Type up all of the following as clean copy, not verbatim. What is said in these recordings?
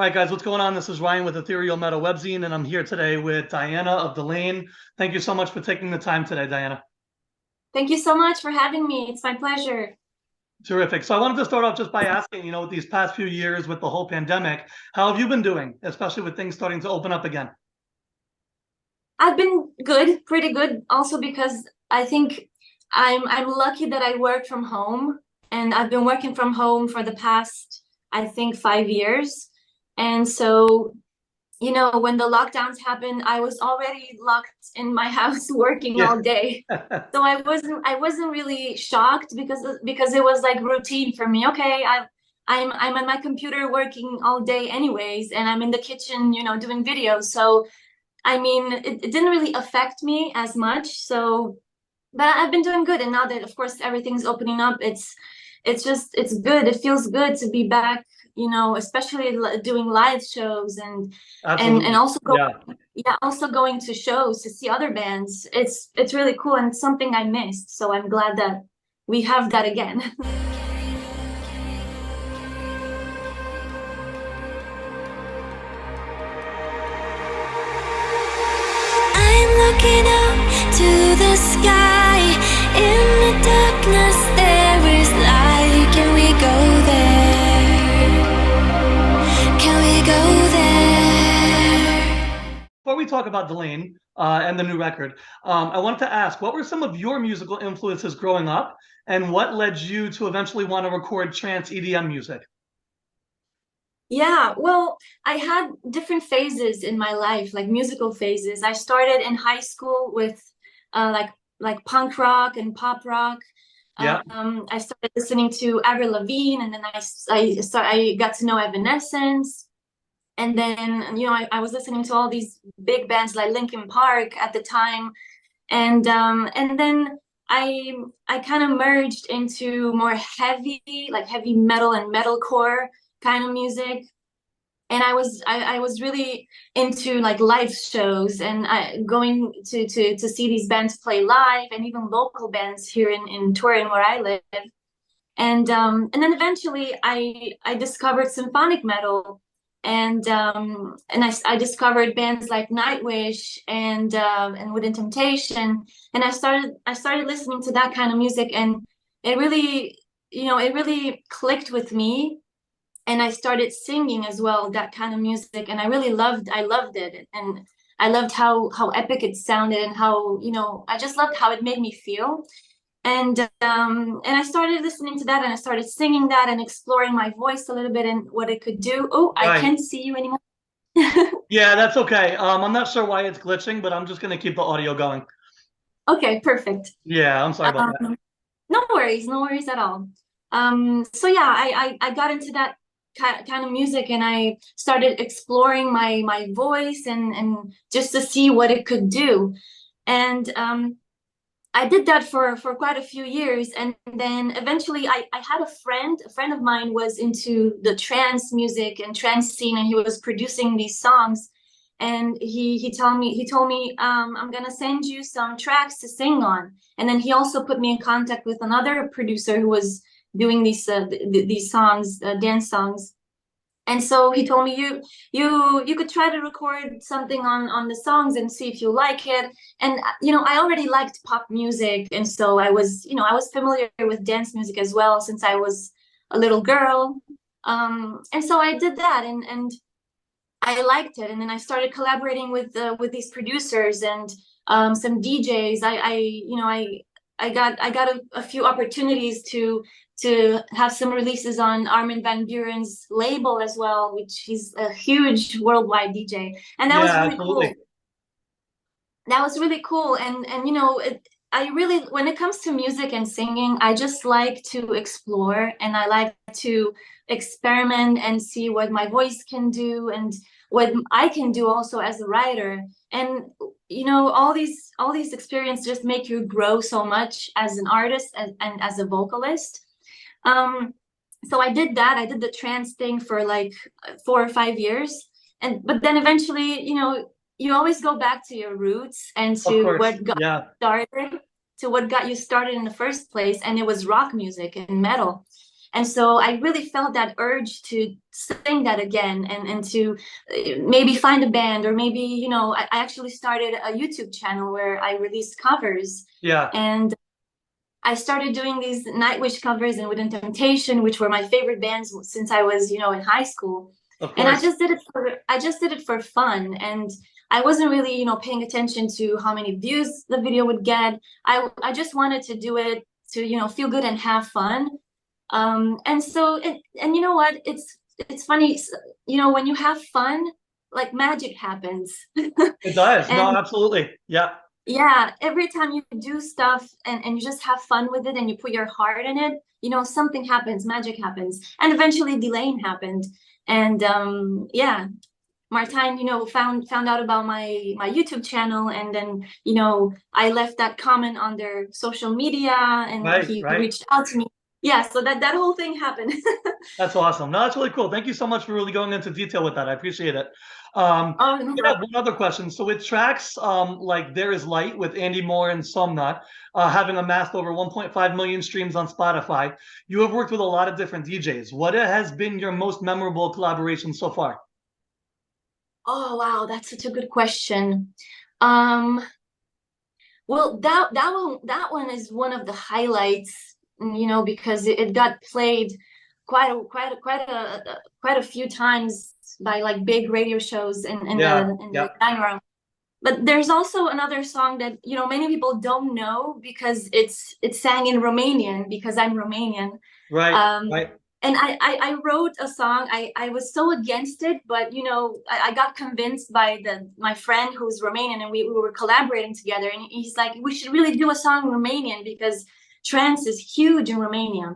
All right, guys, what's going on? This is Ryan with Ethereal Metal Webzine, and I'm here today with Diana of Delain. Thank you so much for taking the time today, Diana. Thank you so much for having me. It's my pleasure. Terrific. So I wanted to start off just by asking, with these past few years with the whole pandemic, how have you been doing, especially with things starting to open up again? I've been good, pretty good, also because I think I'm lucky that I work from home, and I've been working from home for the past, I think, 5 years. And so, when the lockdowns happened, I was already locked in my house working Yeah. all day. So I wasn't really shocked because it was like routine for me. Okay, I'm on my computer working all day anyways, and I'm in the kitchen, doing videos. So I mean, it didn't really affect me as much. So, but I've been doing good. And now that, of course, everything's opening up, it's good. It feels good to be back, especially doing live shows and Absolutely. also Yeah. also going to shows to see other bands. It's really cool, and it's something I missed. So I'm glad that we have that again. I'm looking up to the sky. In the darkness there is light. Can we go there? Can we go there? Before we talk about Delain and the new record, I wanted to ask, what were some of your musical influences growing up, and what led you to eventually want to record trance EDM music? Yeah, well, I had different phases in my life, like musical phases. I started in high school with like punk rock and pop rock. Yeah. I started listening to Avril Lavigne, and then I got to know Evanescence, and then I was listening to all these big bands like Linkin Park at the time, and then I kind of merged into more heavy metal and metalcore kind of music. And I was really into like live shows, and going to see these bands play live, and even local bands here in Turin where I live. And then eventually I discovered symphonic metal, and I discovered bands like Nightwish and Within Temptation, and I started listening to that kind of music, and it really it really clicked with me, and I started singing as well, that kind of music, and I loved it, and I loved how epic it sounded, and how I just loved how it made me feel. And I started listening to that, and I started singing that, and exploring my voice a little bit and what it could do. Oh, I Right. can't see you anymore. Yeah, that's okay. I'm not sure why it's glitching, but I'm just going to keep the audio going. Okay, perfect. Yeah, I'm sorry about that. Um, no worries at all. So yeah, I got into that kind of music, and I started exploring my voice, and just to see what it could do. And I did that for quite a few years, and then eventually I had a friend of mine was into the trance music and trance scene, and he was producing these songs. And he told me, I'm gonna send you some tracks to sing on. And then he also put me in contact with another producer who was doing these songs, dance songs. And so he told me, you could try to record something on the songs and see if you like it. And I already liked pop music, and so I was familiar with dance music as well since I was a little girl. And so I did that, and I liked it. And then I started collaborating with these producers and some DJs. I got a few opportunities to have some releases on Armin van Buuren's label as well, which he's a huge worldwide DJ, and that was Yeah, really cool. absolutely. That was really cool. And I really, when it comes to music and singing, I just like to explore, and I like to experiment and see what my voice can do, and what I can do also as a writer. And all these experiences just make you grow so much as an artist, and as a vocalist. Um, so I did that. I did the trance thing for like 4 or 5 years. But then eventually, you always go back to your roots, and Of to course. what got Yeah. started, to what got you started in the first place, and it was rock music and metal. And so I really felt that urge to sing that again, and to maybe find a band, or maybe, you know, I actually started a YouTube channel where I released covers. Yeah. And I started doing these Nightwish covers and Within Temptation, which were my favorite bands since I was, you know, in high school. Of And course. I just did it for fun, and I wasn't really, you know, paying attention to how many views the video would get. I just wanted to do it to, you know, feel good and have fun. And so, and you know what? It's funny, you know, when you have fun, like magic happens. It does. And No, absolutely. Yeah. yeah, every time you do stuff and you just have fun with it and you put your heart in it, you know, something happens, magic happens. And eventually Delain happened. And yeah, Martijn, you know, found out about my YouTube channel, and then, you know, I left that comment on their social media, and he reached out to me. Yeah, so that whole thing happened. That's awesome. No, that's really cool. Thank you so much for really going into detail with that. I appreciate it. Oh, no Yeah, one other question. So with tracks like There Is Light with Andy Moore and Somnat, having amassed over 1.5 million streams on Spotify, you have worked with a lot of different DJs. What has been your most memorable collaboration so far? Oh, wow, that's such a good question. Well, that one is one of the highlights, you know, because it got played quite a few times by like big radio shows in the genre. But there's also another song that, you know, many people don't know because it's sang in Romanian, because I'm Romanian. Right. And I wrote a song. I was so against it, but, you know, I got convinced by my friend who's Romanian, and we were collaborating together. And he's like, we should really do a song in Romanian because trance is huge in Romania.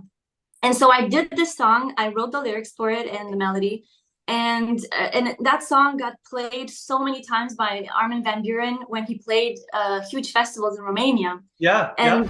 And so I did this song. I wrote the lyrics for it and the melody. And that song got played so many times by Armin van Buuren when he played huge festivals in Romania. Yeah. And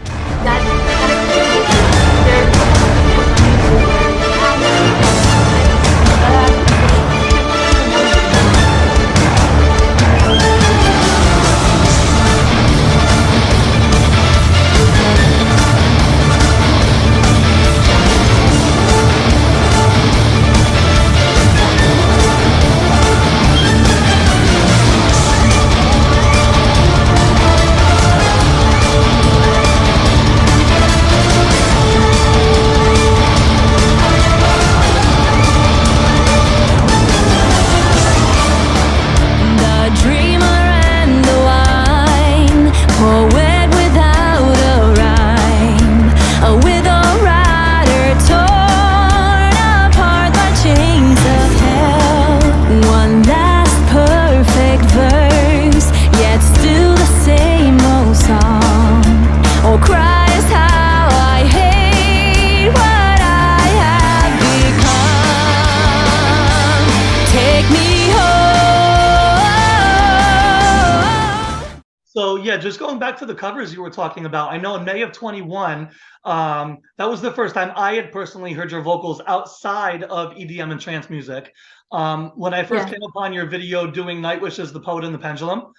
So yeah, just going back to the covers you were talking about, I know in May of 21, that was the first time I had personally heard your vocals outside of EDM and trance music. When I first came upon your video doing Nightwish as the Poet and the Pendulum,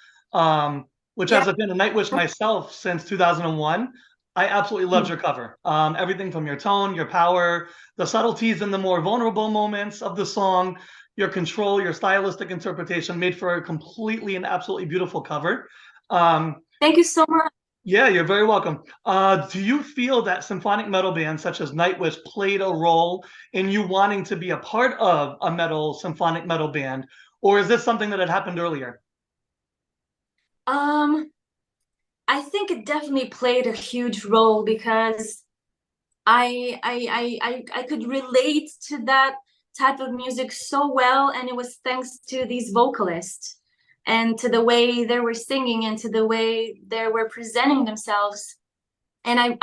which has been a Nightwish myself since 2001, I absolutely loved your cover. Everything from your tone, your power, the subtleties and the more vulnerable moments of the song, your control, your stylistic interpretation made for a completely and absolutely beautiful cover. Thank you so much. Yeah, you're very welcome. Do you feel that symphonic metal bands such as Nightwish played a role in you wanting to be a part of a symphonic metal band, or is this something that had happened earlier? I think it definitely played a huge role because I could relate to that type of music so well, and it was thanks to these vocalists and to the way they were singing and to the way they were presenting themselves. And I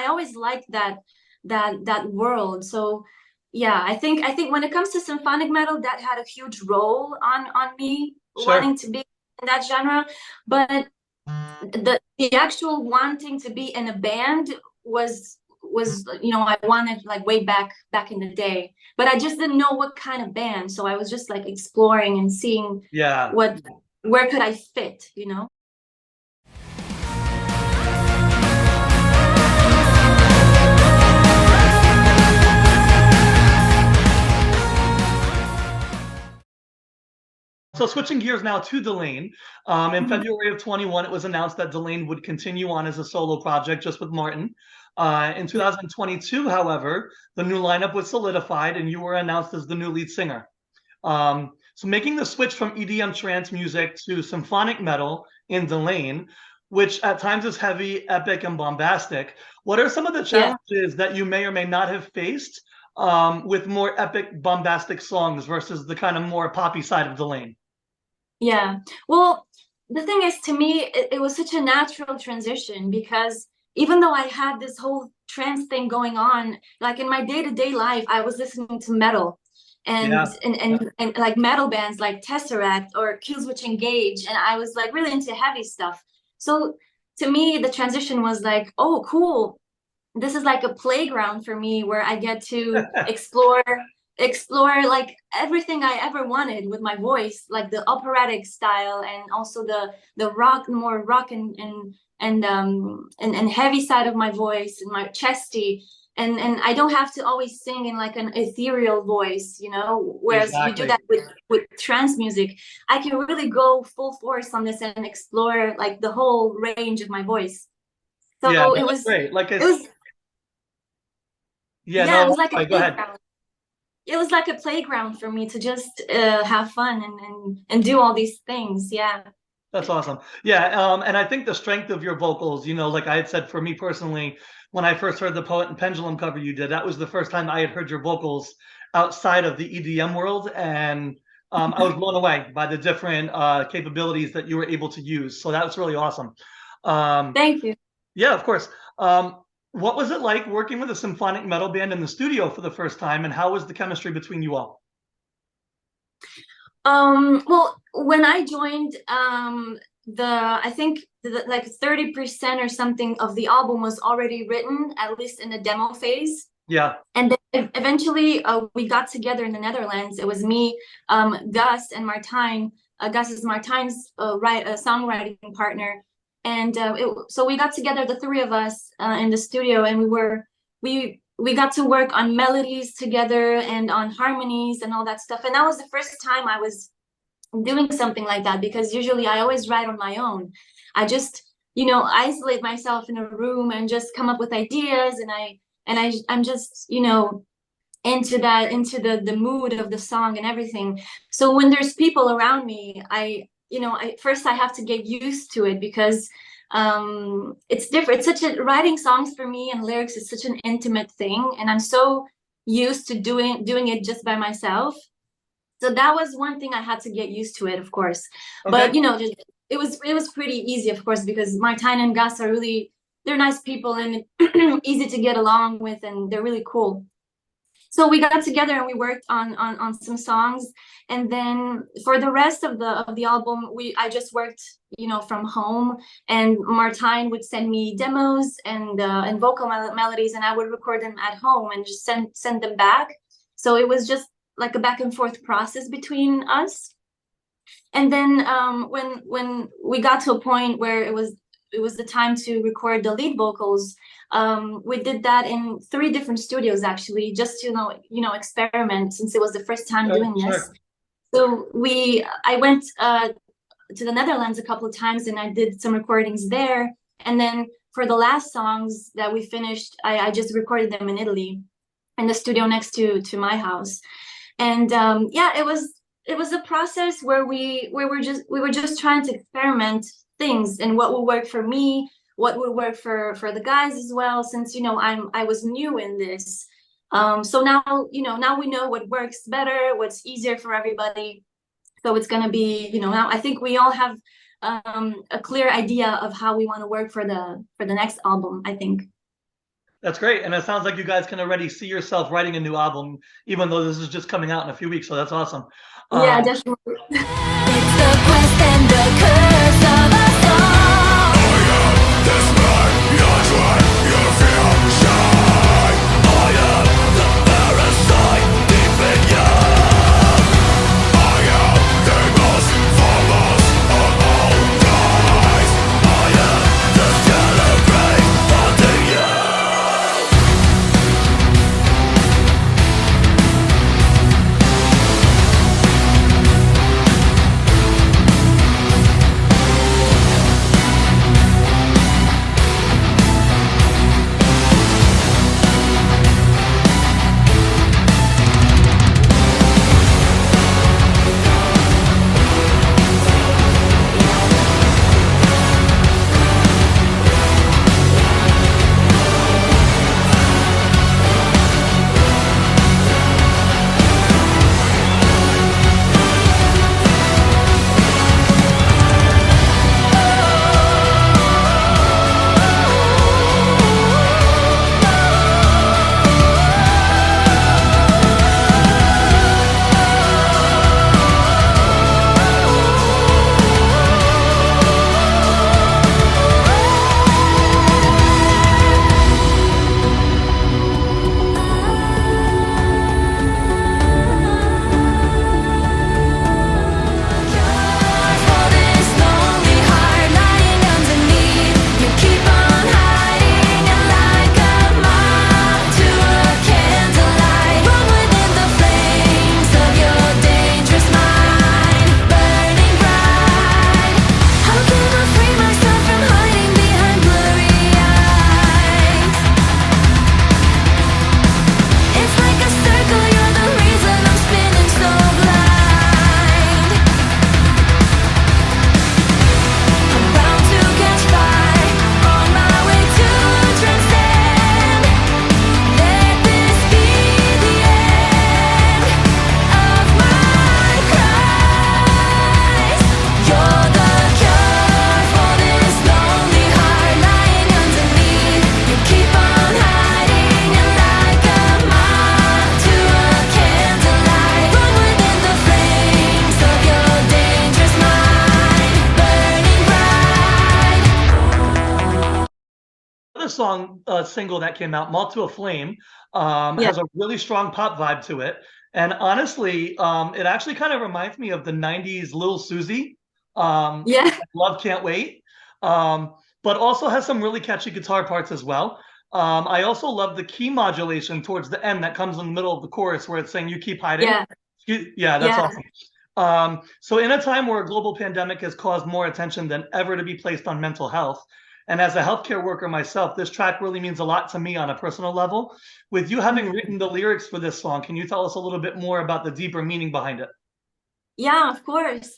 always liked that world. So yeah, I think when it comes to symphonic metal, that had a huge role on me wanting to be in that genre. But the actual wanting to be in a band was, you know, I wanted like way back in the day, but I just didn't know what kind of band. So I was just like exploring and seeing where could I fit, you know. So switching gears now to Delain. In February of 21, it was announced that Delain would continue on as a solo project just with Martin. In 2022, however, the new lineup was solidified and you were announced as the new lead singer. So making the switch from EDM trance music to symphonic metal in Delain, which at times is heavy, epic, and bombastic, what are some of the challenges that you may or may not have faced with more epic, bombastic songs versus the kind of more poppy side of Delain? Yeah, well, the thing is, to me, it was such a natural transition because even though I had this whole trance thing going on, like in my day-to-day life, I was listening to metal and like metal bands like Tesseract or Killswitch Engage, and I was like really into heavy stuff. So to me, the transition was like, oh, cool. This is like a playground for me where I get to explore like everything I ever wanted with my voice, like the operatic style and also the rock, more rock and heavy side of my voice and my chesty. And I don't have to always sing in like an ethereal voice, you know, whereas you do that with trance music. I can really go full force on this and explore like the whole range of my voice. So it was great. Like it was it was like a go ahead. It was like a playground for me to just have fun and do all these things. Yeah. That's awesome. Yeah, and I think the strength of your vocals, you know, like I had said, for me personally, when I first heard the Poet and Pendulum cover you did, that was the first time I had heard your vocals outside of the EDM world, and I was blown away by the different capabilities that you were able to use. So that was really awesome. Thank you. Yeah, of course. What was it like working with a symphonic metal band in the studio for the first time, and how was the chemistry between you all? Well, when I joined, I think like 30% or something of the album was already written, at least in the demo phase. Yeah. And then eventually we got together in the Netherlands. It was me, Gus, and Martijn. Gus is Martijn's songwriting partner. And so we got together, the three of us, in the studio, and we got to work on melodies together and on harmonies and all that stuff. And that was the first time I was doing something like that, because usually I always write on my own. I just, you know, isolate myself in a room and just come up with ideas, and I'm just, you know, into the mood of the song and everything. So when there's people around me, first I have to get used to it, because it's different. Writing songs for me and lyrics is such an intimate thing, and I'm so used to doing it just by myself. So that was one thing I had to get used to it, of course. Okay. But you know, it was pretty easy, of course, because Martijn and Gus are they're nice people and easy to get along with, and they're really cool. So we got together and we worked on some songs, and then for the rest of the album, I just worked, you know, from home, and Martijn would send me demos and vocal melodies, and I would record them at home and just send them back. So it was just like a back and forth process between us. And then when we got to a point where it was the time to record the lead vocals, we did that in 3 different studios, actually, just to experiment, since it was the first time doing this. So I went to the Netherlands a couple of times, and I did some recordings there. And then for the last songs that we finished, I just recorded them in Italy, in the studio next to my house. And it was a process where we were just trying to experiment things, and what would work for me, what would work for the guys as well, since, you know, I was new in this. So now we know what works better, what's easier for everybody. So it's gonna be, you know, now I think we all have a clear idea of how we want to work for the next album, I think. That's great. And it sounds like you guys can already see yourself writing a new album, even though this is just coming out in a few weeks. So that's awesome. Yeah, definitely. It's the quest and the curse of us all. I am this man, your dream, your fear, shine. I am the parasite deep in you. I am the most famous of all guys. I am the stellar grave haunting you. song single that came out, Moth to a Flame, has a really strong pop vibe to it. And honestly, it actually kind of reminds me of the 90s Lil Susie. Yeah. Love Can't Wait. But also has some really catchy guitar parts as well. I also love the key modulation towards the end that comes in the middle of the chorus where it's saying "You keep hiding." Yeah. Yeah, that's Yeah. awesome. So in a time where a global pandemic has caused more attention than ever to be placed on mental health, and as a healthcare worker myself, this track really means a lot to me on a personal level. With you having written the lyrics for this song, can you tell us a little bit more about the deeper meaning behind it? Yeah, of course.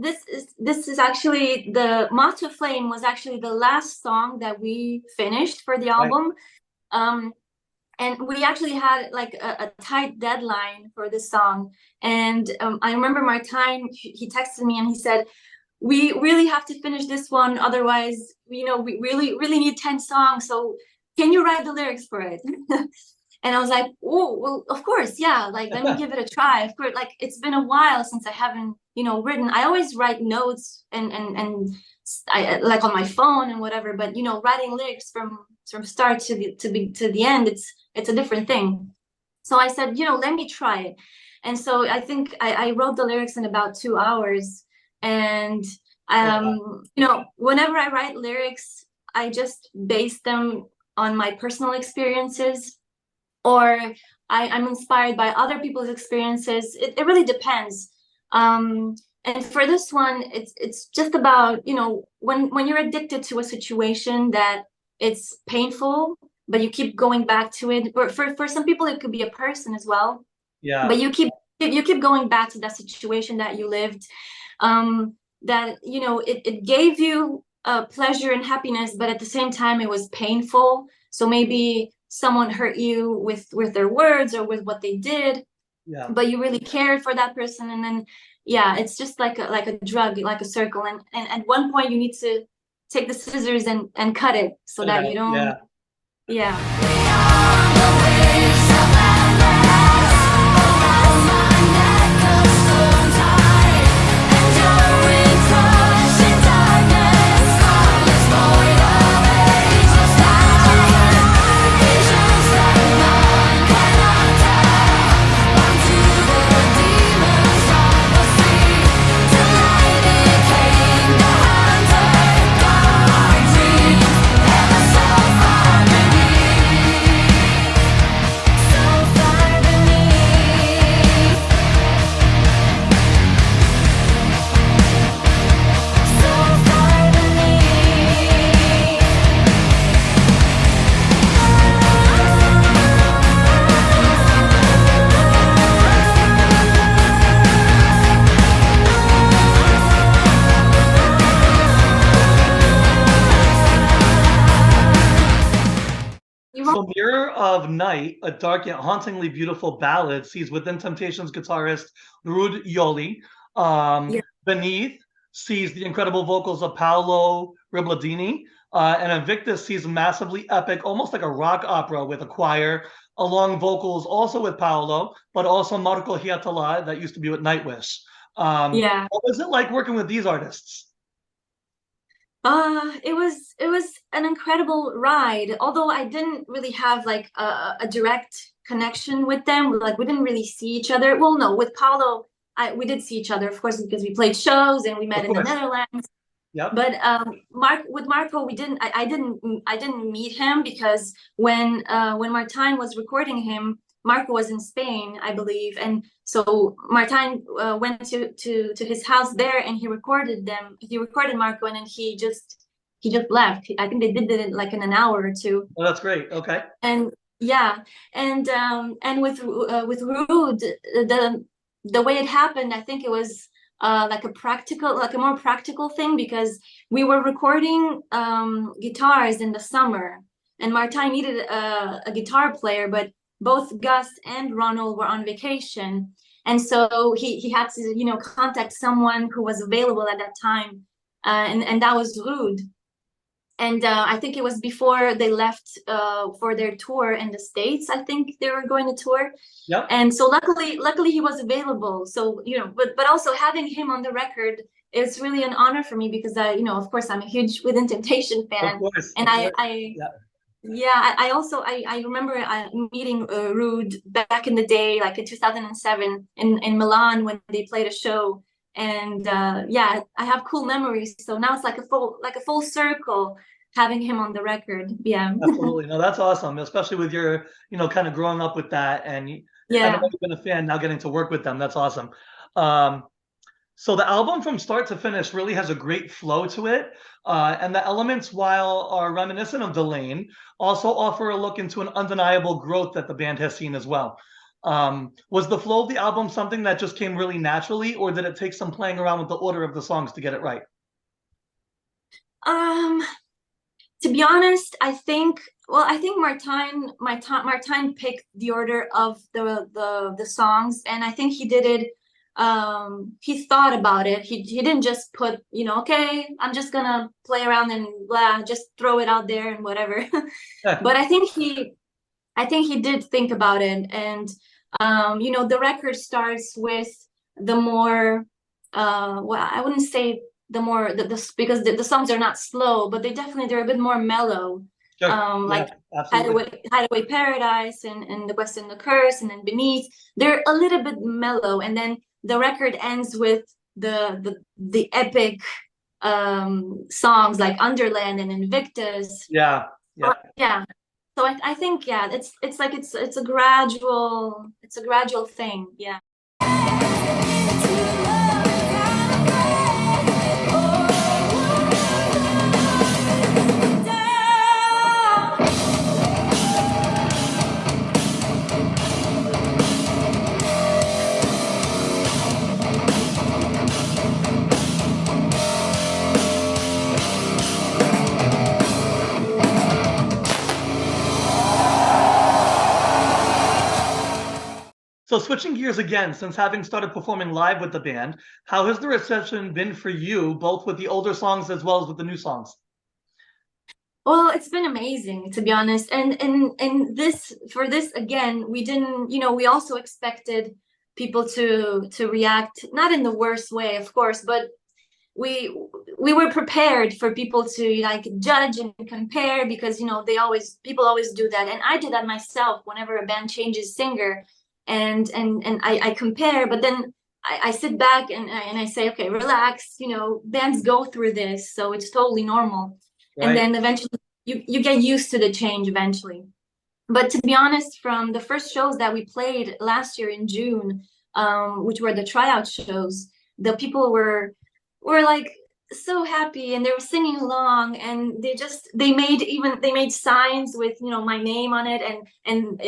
This is actually the Moth to Flame was actually the last song that we finished for the Right. album. And we actually had like a tight deadline for this song. And I remember Martijn, he texted me and he said, we really have to finish this one. Otherwise, we really need 10 songs. So can you write the lyrics for it? And I was like, oh, well, of course, yeah. Like, let me give it a try. Of course, like it's been a while since I haven't, written. I always write notes and I like on my phone and whatever. But writing lyrics from start to the end, it's a different thing. So I said, let me try it. And so I think I wrote the lyrics in about 2 hours. And whenever I write lyrics, I just base them on my personal experiences, or I'm inspired by other people's experiences. It really depends. And for this one, it's just about, when you're addicted to a situation that it's painful, but you keep going back to it. Or for some people, it could be a person as well. Yeah. But you keep going back to that situation that you lived, that, it gave you pleasure and happiness, but at the same time, it was painful. So maybe someone hurt you with their words or with what they did, but you really cared for that person. And then, yeah, it's just like a drug, like a circle. And at one point you need to take the scissors and cut it so that you don't, So Mirror of Night, a dark yet hauntingly beautiful ballad, sees Within Temptations guitarist Ruud Jolie. Beneath sees the incredible vocals of Paolo Ribladini. And Invictus sees massively epic, almost like a rock opera with a choir, along vocals also with Paolo, but also Marco Hietala that used to be with Nightwish. What was it like working with these artists? It was an incredible ride. Although I didn't really have like a direct connection with them. Like we didn't really see each other. Well, no, with Paulo, we did see each other, of course, because we played shows and we met in the Netherlands. Yep. But with Marco, we didn't. I didn't meet him because when Martijn was recording him, Marco was in Spain, I believe, and so Martijn went to his house there and he recorded them. He recorded Marco, and then he just left. I think they did it like in an hour or two. Oh, that's great. Okay. And yeah, and with Ruud, the way it happened, I think it was like a more practical thing, because we were recording guitars in the summer, and Martijn needed a guitar player, but both Gus and Ronald were on vacation, and so he had to contact someone who was available at that time, and that was Ruud. And I think it was before they left for their tour in the States. I think they were going to tour. Yep. And so luckily he was available. So but also having him on the record, it's really an honor for me because of course, I'm a huge Within Temptation fan, Of course. and Of course. I also I remember meeting Rude back in the day, like in 2007 in Milan when they played a show, and yeah, I have cool memories. So now it's like a full circle having him on the record. Yeah. Absolutely. No, that's awesome, especially with your, kind of growing up with that. And I know Yeah. you've been a fan, now getting to work with them. That's awesome. Um, so the album from start to finish really has a great flow to it. And the elements, while are reminiscent of Delain, also offer a look into an undeniable growth that the band has seen as well. Was the flow of the album something that just came really naturally, or did it take some playing around with the order of the songs to get it right? Um, to be honest, I think Martijn picked the order of the songs, and I think he did it. He thought about it. He didn't just put, okay, I'm just gonna play around and blah, just throw it out there and whatever. But I think he did think about it, and the record starts with the more well, I wouldn't say the more because the songs are not slow, but they're a bit more mellow. Sure. Like Absolutely. Hideaway Paradise and The Quest and the Curse and then Beneath, they're a little bit mellow, and then the record ends with the epic songs like Underland and Invictus. Yeah. Yeah. So I think it's like it's a gradual thing. Yeah. So switching gears again, since having started performing live with the band, how has the reception been for you, both with the older songs as well as with the new songs? Well, it's been amazing, to be honest. And this again, we didn't, we also expected people to react, not in the worst way, of course, but we were prepared for people to like judge and compare because people always do that. And I do that myself whenever a band changes singer, and I compare, but then I sit back and I say, okay, relax, bands go through this, so it's totally normal. Right. And then eventually you get used to the change eventually. But to be honest, from the first shows that we played last year in June, which were the tryout shows, the people were like so happy, and they were singing along, and they made signs with my name on it, and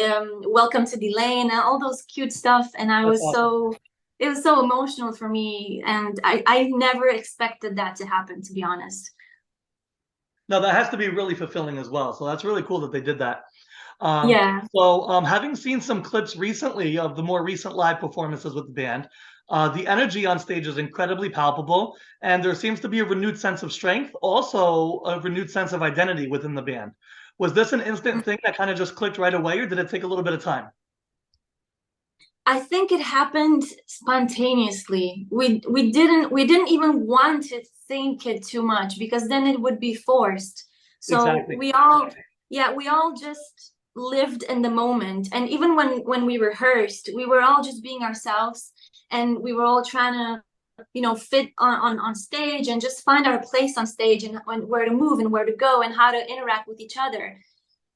welcome to Delain and all those cute stuff. And That's awesome. it was so emotional for me, and I never expected that to happen, to be honest. No, that has to be really fulfilling as well. So that's really cool that they did that. Yeah. So having seen some clips recently of the more recent live performances with the band, the energy on stage is incredibly palpable, and there seems to be a renewed sense of strength, also a renewed sense of identity within the band. Was this an instant thing that kind of just clicked right away, or did it take a little bit of time? I think it happened spontaneously. We didn't even want to think it too much, because then it would be forced. So Exactly. we all just lived in the moment. And even when we rehearsed, we were all just being ourselves, and we were all trying to fit on stage and just find our place on stage, and where to move and where to go and how to interact with each other.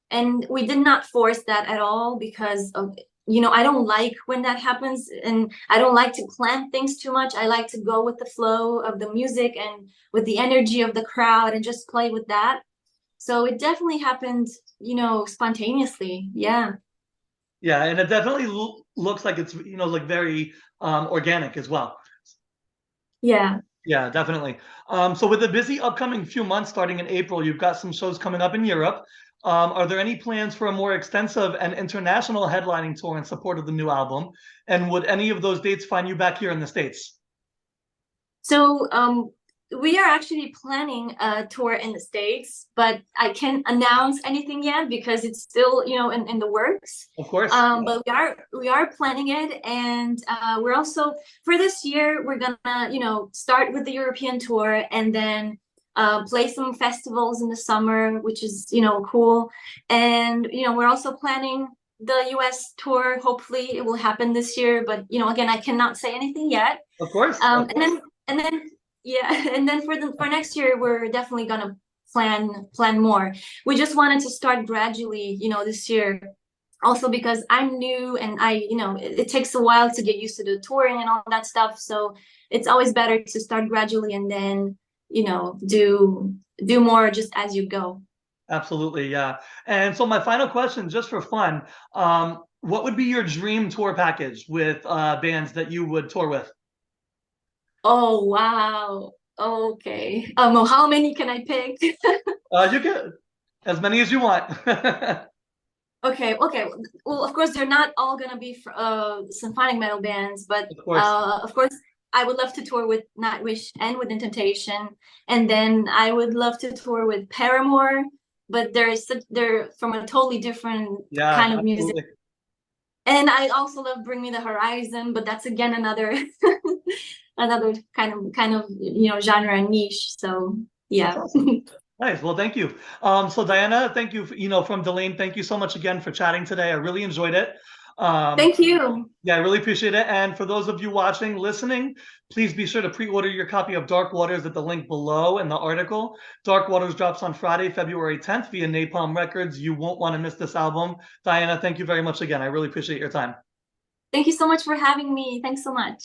And we did not force that at all, because of I don't like when that happens, and I don't like to plan things too much. I like to go with the flow of the music and with the energy of the crowd and just play with that. So it definitely happened, spontaneously. Yeah. Yeah, and it definitely looks like it's like very organic as well. Yeah. Yeah, definitely. So with a busy upcoming few months starting in April, you've got some shows coming up in Europe. Are there any plans for a more extensive and international headlining tour in support of the new album? And would any of those dates find you back here in the States? So we are actually planning a tour in the States, but I can't announce anything yet because it's still, you know, in the works. Of course. But we are planning it, and we're also, for this year, we're gonna, you know, start with the European tour and then play some festivals in the summer, which is, you know, cool. And, you know, we're also planning the US tour. Hopefully it will happen this year, but, you know, again, I cannot say anything yet. Of course. And then yeah, and then for next year, we're definitely gonna plan more. We just wanted to start gradually, you know, this year. Also because I'm new and you know, it takes a while to get used to the touring and all that stuff. So it's always better to start gradually and then, you know, do more just as you go. Absolutely, yeah. And so my final question, just for fun, what would be your dream tour package with bands that you would tour with? Oh, wow. Okay. Well, how many can I pick? You can as many as you want. Okay. Well, of course, they're not all gonna be symphonic metal bands, but of course, I would love to tour with Nightwish and with Temptation, and then I would love to tour with Paramore, but they're from a totally different kind of music. And I also love Bring Me the Horizon, but that's again another another kind of, you know, genre and niche. So yeah. Awesome. Nice. Well, thank you. So Diana, thank you, you know, from Delain, thank you so much again for chatting today. I really enjoyed it. Thank you. Yeah, I really appreciate it. And for those of you watching, listening, please be sure to pre-order your copy of Dark Waters at the link below in the article. Dark Waters drops on Friday, February 10th via Napalm Records. You won't want to miss this album. Diana, thank you very much again. I really appreciate your time. Thank you so much for having me. Thanks so much.